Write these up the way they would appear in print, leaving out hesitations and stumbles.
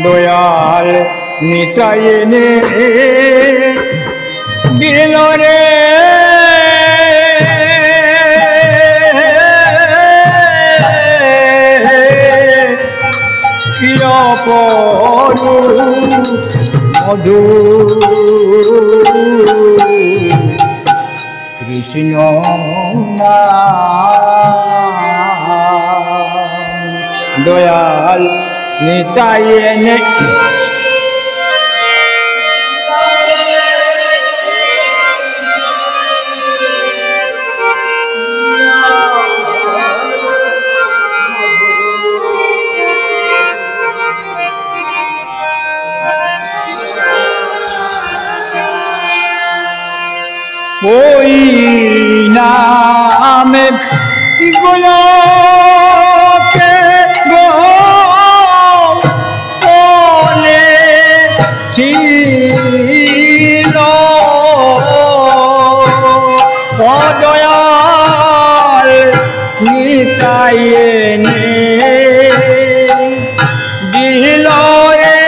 দয়াল নিতাই এনে দিল রে পরু মধু কৃষ্ণ দয়াল নিতাই এনে ওই নামে গোলকে গোলে ছিল দয়াল নিতাই এনে দিল রে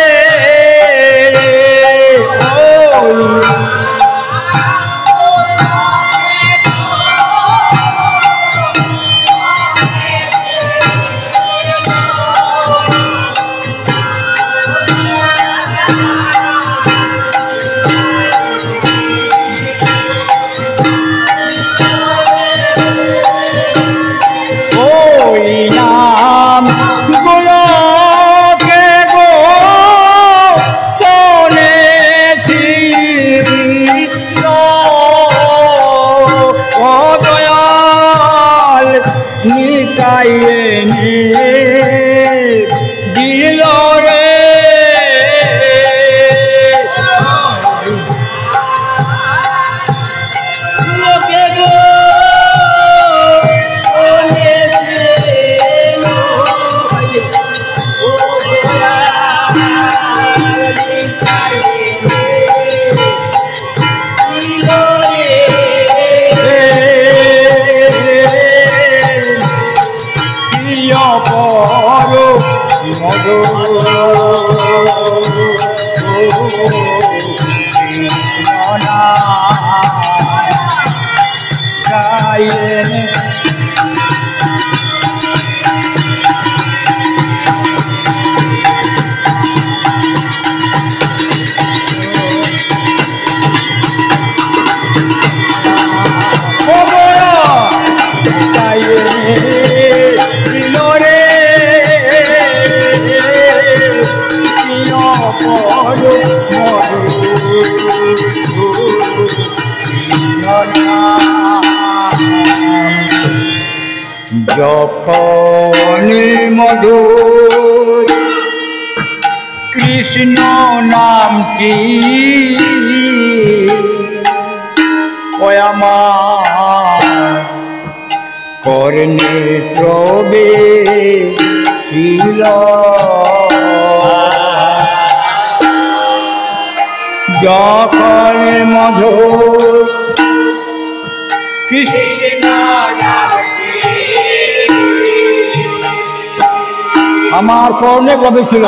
নিতাই এনে দিল রে মধু যখন মধুর কৃষ্ণ নামটি ওই আমার কর্ণে প্রবেশিল যখন মধুর কৃষ্ণ আমার কর্ণে প্রবেশিল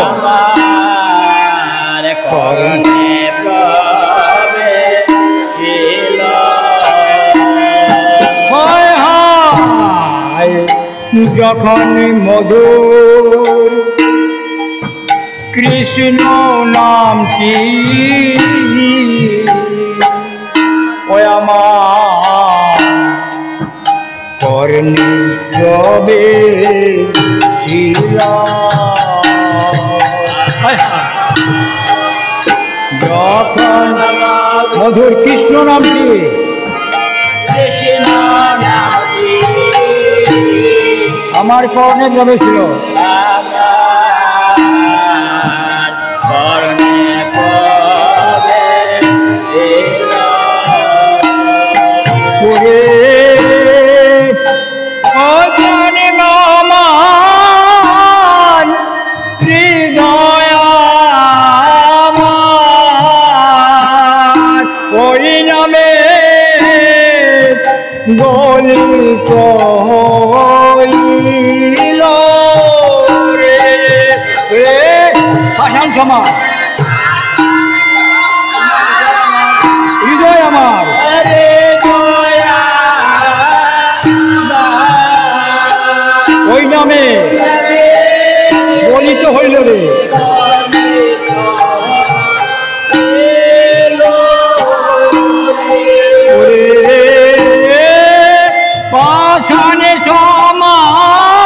কর্ণে প্রবেশিল হায় হায় যখন মধুর কৃষ্ণ নামটি ওই আমার কর্ণে প্রবেশিল যখন মধুর কৃষ্ণ নামটি আমার কর্ণে প্রবেশিল গলিত হইল সমান হৃদয় আমার ওই নামে বলিত হইল রে পাষাণে সমান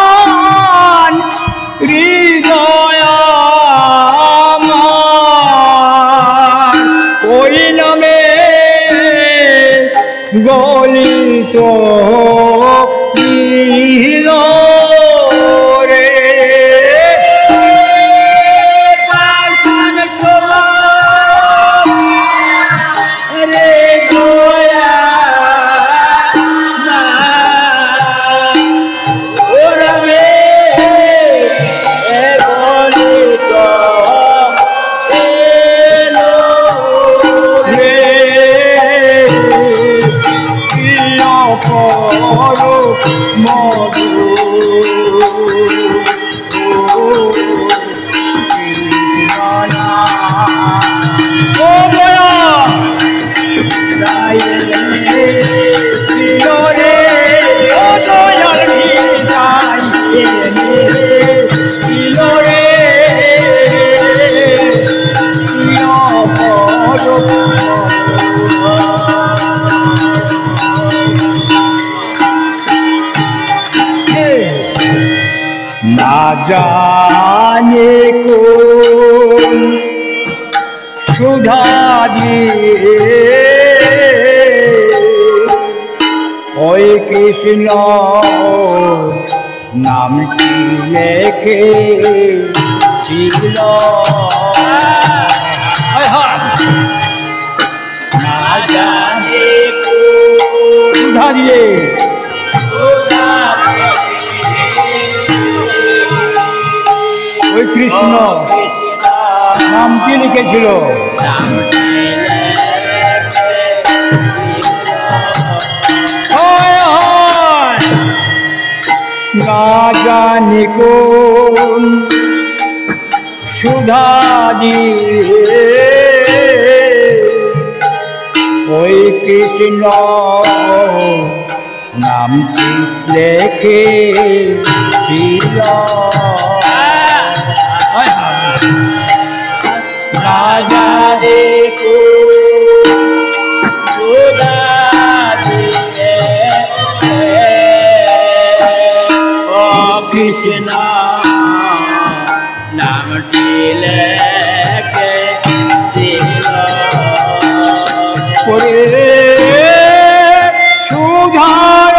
হৃদয় আমার ওই নামে গলিত দিল রে না জানে কোন সুধা দিয়ে ওই কৃষ্ণ নামটি লেখে ছিল না জানে সুধা দিয়ে ওই কৃষ্ণ নামটি লিখেছিল না জানি কোন সুধা দিয়ে ওই কৃষ্ণ নামটি লেখে ছিল রাজা দেখো সুধা দিয়ে ও কৃষ্ণ নামটি লেখে ছিল সুধার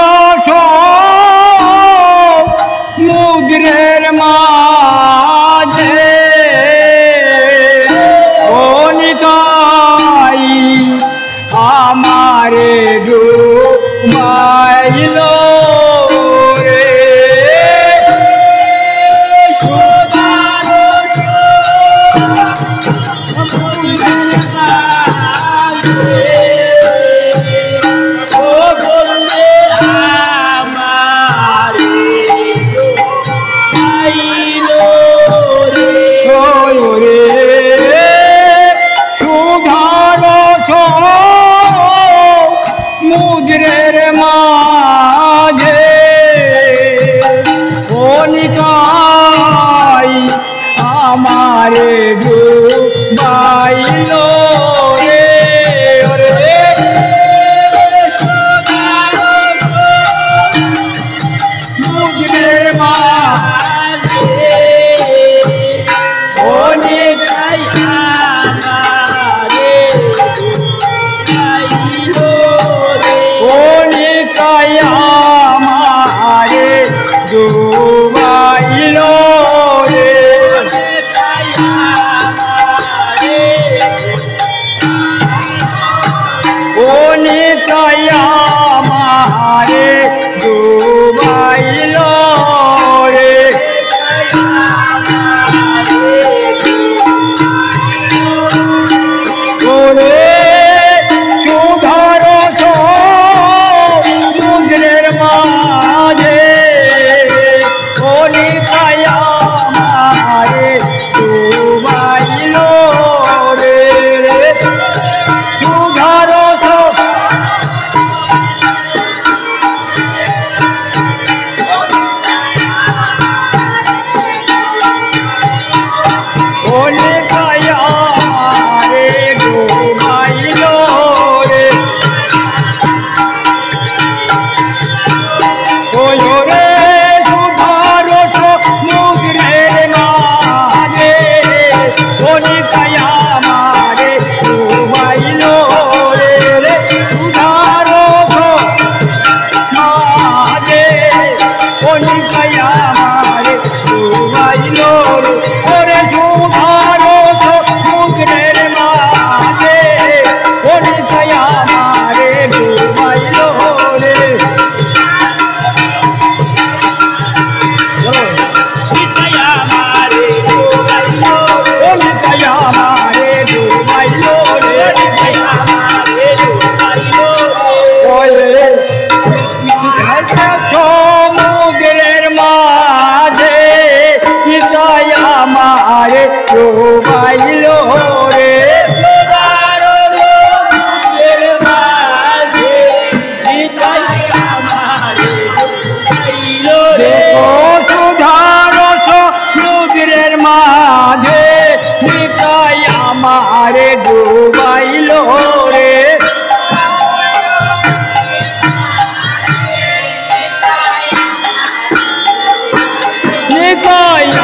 মুদ্রের মাঝে অনিতাই আমারে ডুবাইল রে সুধার কণিকায় আমারে ডুবাইল রে সুধার মাঝে কণিকায় আমারে ডুবাইল ওরে সুধার সমুদ্রের মাঝে কণিকায় আমারে ডুবাইল রে সমুদ্রের মাঝে পিতায় আমারে ডুবাইল রে সমুদ্রের মাঝে পিতায় আমারে ডুবাইল রে সুধার সমুদ্রের মাঝে পিতায় আমারে ডুবাইল রে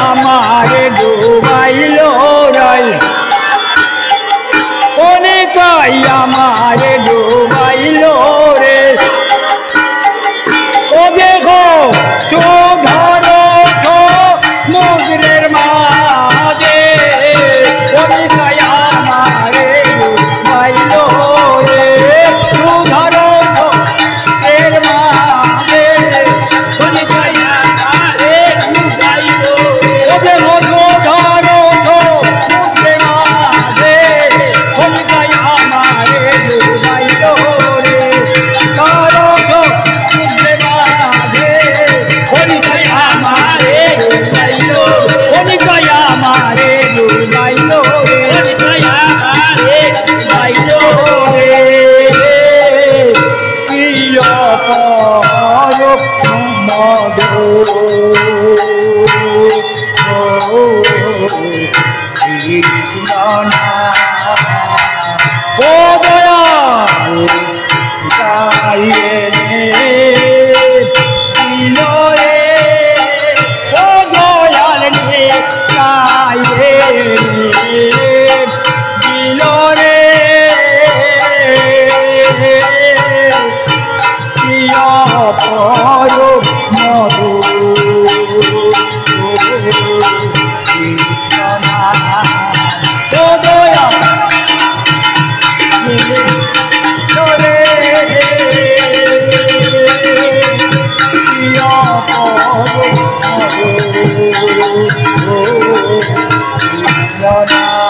আমারে ডুবাইল রে কণিকায় আমারে ডুবাইল রে ও দেখো সুধার সমুদ্রের মাঝে কণিকায় আমারে ডুবাইল রে সুধার সমুদ্রের মাঝে কণিকায় আমারে ডুবাইল ওরে মধুধর সমুদ্রের মাঝে কণিকায় আমারে ডুবাইল রে সমুদ্রের মাঝে কণিকায় আমারে ডুবাইল কণিকায় আমারে ডুবাইল রে কণিকায় আমারে ডুবাইল রে প্রিয় পর মধু ও দয়াল গাইয়ে দিল রে ও দয়াল রে গাইয়ে দিল রে প্রিয় পর মধু Oh,